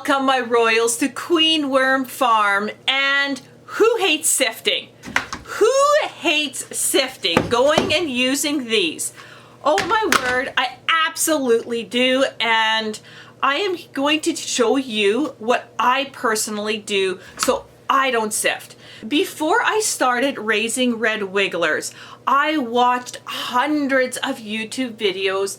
Welcome, my royals, to Queen Worm Farm. And who hates sifting? Who hates sifting? Going and using these. Oh my word, I absolutely do. And I am going to show you what I personally do so I don't sift. Before I started raising red wigglers, I watched hundreds of YouTube videos,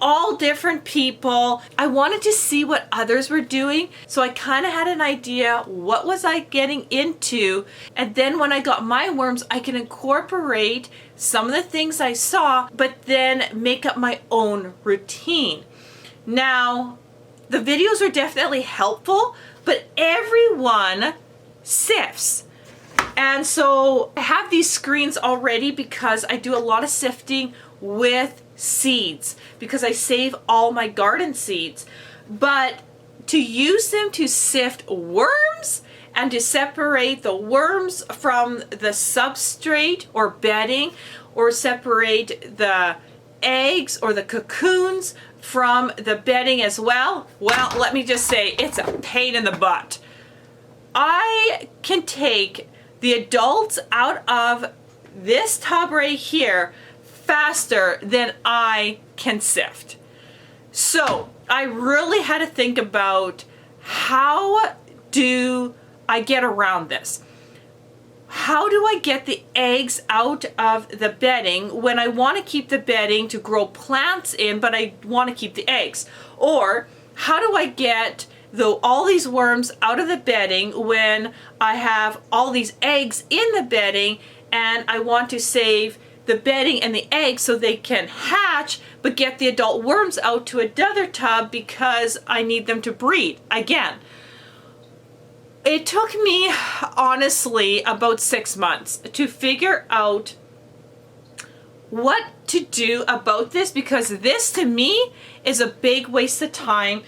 all different people. I wanted to see what others were doing, so I kind of had an idea what was I getting into, and then when I got my worms, I can incorporate some of the things I saw, but then make up my own routine. Now, the videos are definitely helpful, but everyone sifts. And so I have these screens already because I do a lot of sifting with seeds because I save all my garden seeds. But to use them to sift worms and to separate the worms from the substrate or bedding, or separate the eggs or the cocoons from the bedding as well, well, let me just say, it's a pain in the butt. I can take the adults out of this tub right here faster than I can sift. So I really had to think about, how do I get around this? How do I get the eggs out of the bedding when I want to keep the bedding to grow plants in, but I want to keep the eggs? Or how do I get all these worms out of the bedding when I have all these eggs in the bedding and I want to save the bedding and the eggs so they can hatch, but get the adult worms out to another tub because I need them to breed again? It took me, honestly, about 6 months to figure out what to do about this, because this to me is a big waste of time.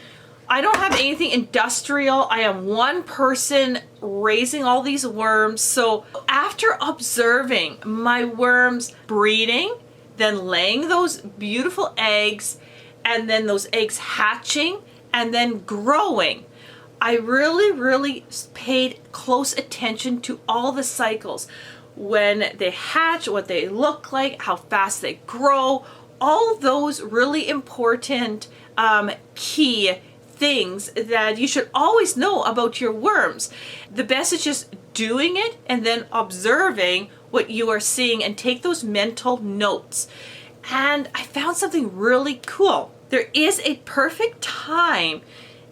I don't have anything industrial. I am one person raising all these worms. So after observing my worms breeding, then laying those beautiful eggs, and then those eggs hatching and then growing, I really paid close attention to all the cycles. When they hatch, what they look like, how fast they grow, all those really important key things that you should always know about your worms. The best is just doing it and then observing what you are seeing and take those mental notes. And I found something really cool. There is a perfect time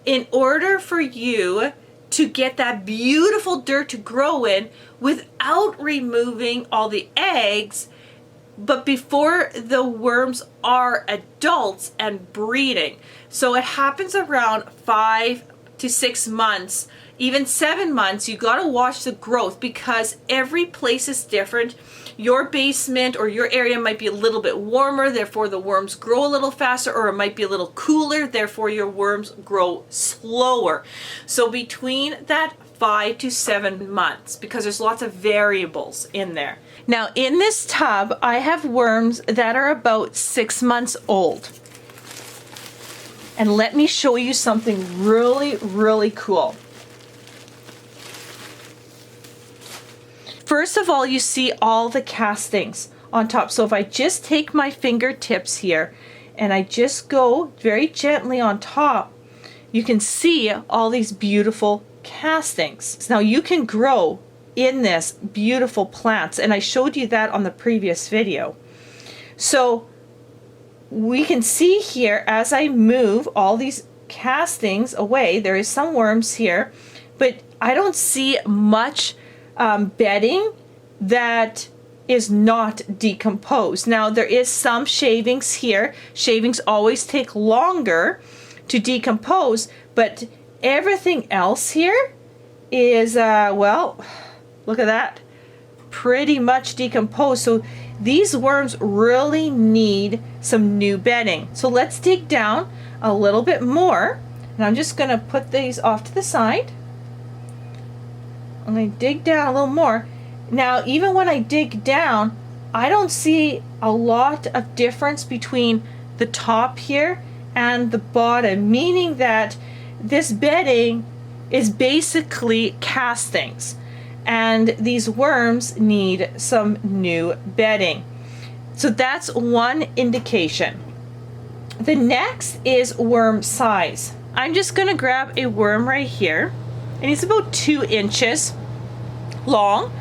in order for you to get that beautiful dirt to grow in without removing all the eggs, but before the worms are adults and breeding. So it happens around 5 to 6 months, even 7 months. You got to watch the growth because every place is different. Your basement or your area might be a little bit warmer, therefore the worms grow a little faster, or it might be a little cooler, therefore your worms grow slower. So between that 5 to 7 months, because there's lots of variables in there. Now in this tub, I have worms that are about 6 months old. And let me show you something really cool. First of all, you see all the castings on top. So if I just take my fingertips here and I just go very gently on top, you can see all these beautiful castings. Now you can grow in this beautiful plants, and I showed you that on the previous video. So we can see here as I move all these castings away, there is some worms here, but I don't see much bedding that is not decomposed. Now there is some shavings here. Shavings always take longer to decompose, but everything else here is, well, look at that, pretty much decomposed. So these worms really need some new bedding. So let's dig down a little bit more, and I'm just going to put these off to the side. I'm going to dig down a little more. Now, even when I dig down, I don't see a lot of difference between the top here and the bottom, meaning that this bedding is basically castings, and these worms need some new bedding. So that's one indication. The next is worm size. I'm just gonna grab a worm right here, and he's about 2 inches long.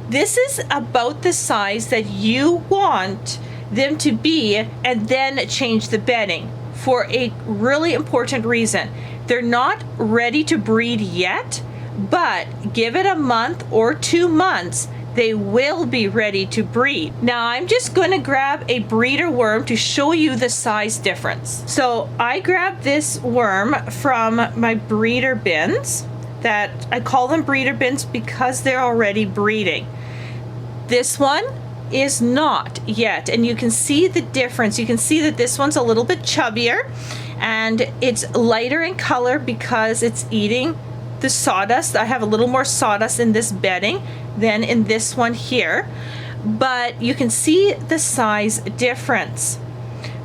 This is about the size that you want them to be, and then change the bedding for a really important reason. They're not ready to breed yet, but give it a month or 2 months, they will be ready to breed. Now I'm just going to grab a breeder worm to show you the size difference. So I grabbed this worm from my breeder bins, that I call them breeder bins because they're already breeding. This one is not yet, and you can see the difference. You can see that this one's a little bit chubbier and it's lighter in color because it's eating the sawdust. I have a little more sawdust in this bedding than in this one here, but you can see the size difference.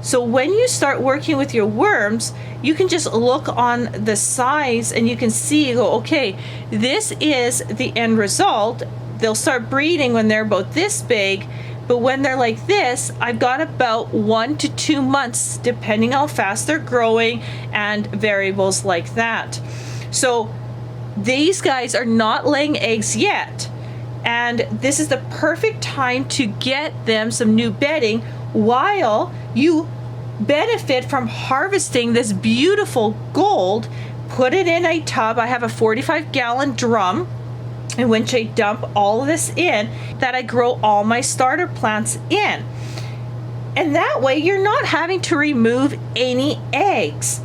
So when you start working with your worms, you can just look on the size and you can see, go, okay, this is the end result. They'll start breeding when they're about this big, but when they're like this, I've got about 1 to 2 months, depending how fast they're growing and variables like that. So these guys are not laying eggs yet, and this is the perfect time to get them some new bedding while you benefit from harvesting this beautiful gold. Put it in a tub. I have a 45-gallon drum in which I dump all of this in, that I grow all my starter plants in. And that way you're not having to remove any eggs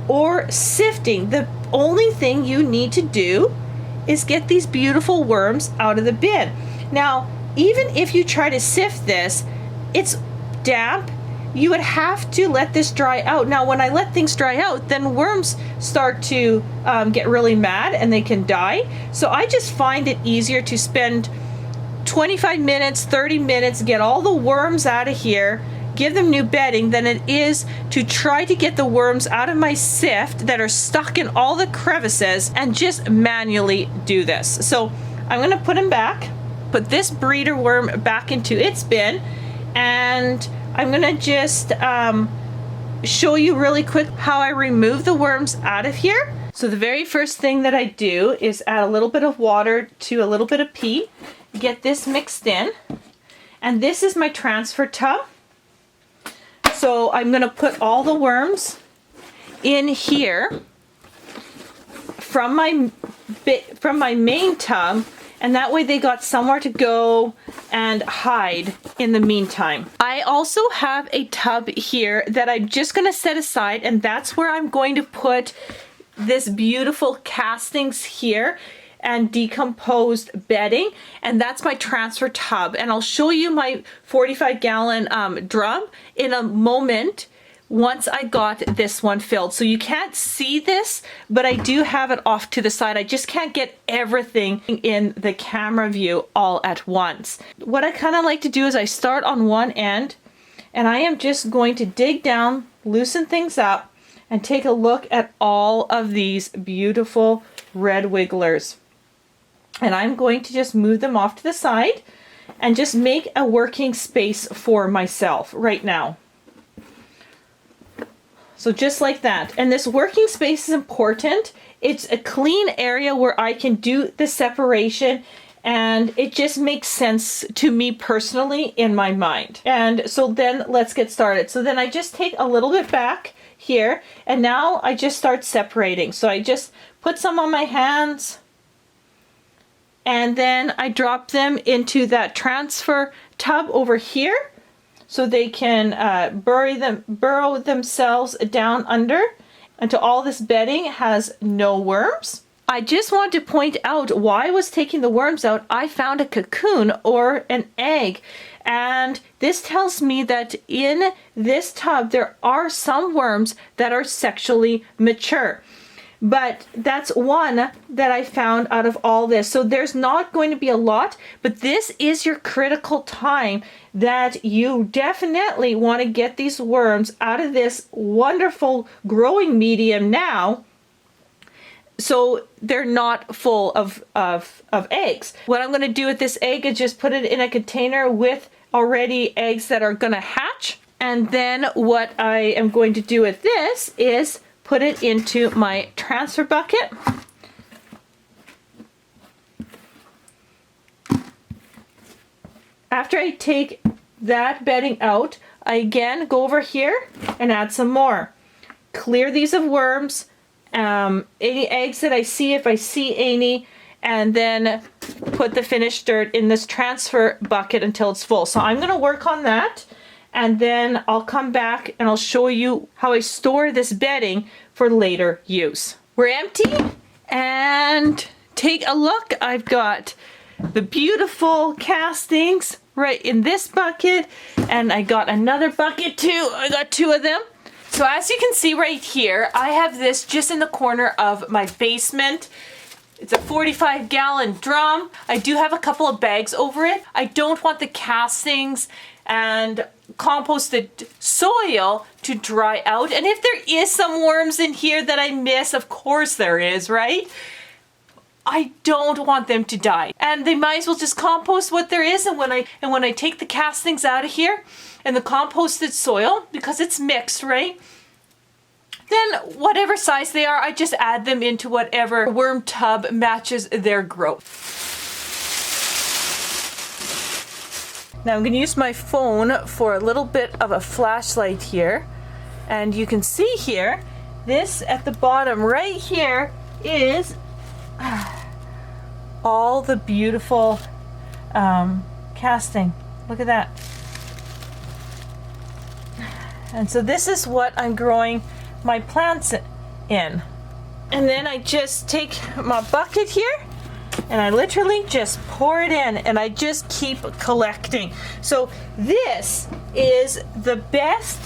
or sifting. The only thing you need to do is get these beautiful worms out of the bin. Now, even if you try to sift this, it's damp. You would have to let this dry out. Now, when I let things dry out, then worms start to get really mad and they can die. So I just find it easier to spend 25 minutes, 30 minutes, get all the worms out of here, give them new bedding, than it is to try to get the worms out of my sift that are stuck in all the crevices and just manually do this. So I'm gonna put them back, put this breeder worm back into its bin, and I'm gonna just show you really quick how I remove the worms out of here. So the very first thing that I do is add a little bit of water to a little bit of peat, get this mixed in, and this is my transfer tub. So I'm gonna put all the worms in here from my main tub, and that way they got somewhere to go and hide in the meantime. I also have a tub here that I'm just gonna set aside, and that's where I'm going to put this beautiful castings here and decomposed bedding, and that's my transfer tub. And I'll show you my 45-gallon drum in a moment once I got this one filled. So you can't see this, but I do have it off to the side. I just can't get everything in the camera view all at once. What I kind of like to do is I start on one end, and I am just going to dig down, loosen things up, and take a look at all of these beautiful red wigglers. And I'm going to just move them off to the side and just make a working space for myself right now. So just like that. And this working space is important. It's a clean area where I can do the separation, and it just makes sense to me personally in my mind. And so then let's get started. So then I just take a little bit back here, and now I just start separating. So I just put some on my hands, and then I drop them into that transfer tub over here, so they can burrow themselves down under until all this bedding has no worms. I just want to point out why I was taking the worms out. I found a cocoon or an egg, and this tells me that in this tub there are some worms that are sexually mature. But that's one that I found out of all this. So there's not going to be a lot, but this is your critical time that you definitely want to get these worms out of this wonderful growing medium now so they're not full of eggs. What I'm going to do with this egg is just put it in a container with already eggs that are going to hatch. And then what I am going to do with this is put it into my transfer bucket. After I take that bedding out, I again go over here and add some more. Clear these of worms, any eggs that I see, if I see any, and then put the finished dirt in this transfer bucket until it's full. So I'm going to work on that, and then I'll come back and I'll show you how I store this bedding for later use. We're empty, and take a look. I've got the beautiful castings right in this bucket, and I got another bucket too. I got two of them. So as you can see right here, I have this just in the corner of my basement. It's a 45-gallon drum. I do have a couple of bags over it. I don't want the castings and composted soil to dry out. And if there is some worms in here that I miss, of course there is, right? I don't want them to die, and they might as well just compost what there is. And when I take the castings out of here and the composted soil, because it's mixed, right? Then whatever size they are, I just add them into whatever worm tub matches their growth. Now I'm going to use my phone for a little bit of a flashlight here, and you can see here, this at the bottom right here is all the beautiful casting. Look at that. And so this is what I'm growing my plants in. And then I just take my bucket here and I literally just pour it in, and I just keep collecting. So this is the best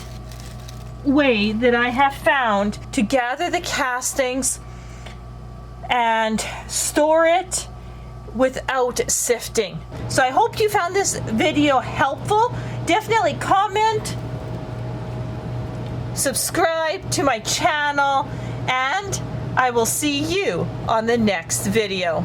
way that I have found to gather the castings and store it without sifting. So I hope you found this video helpful. Definitely comment, subscribe to my channel, and I will see you on the next video.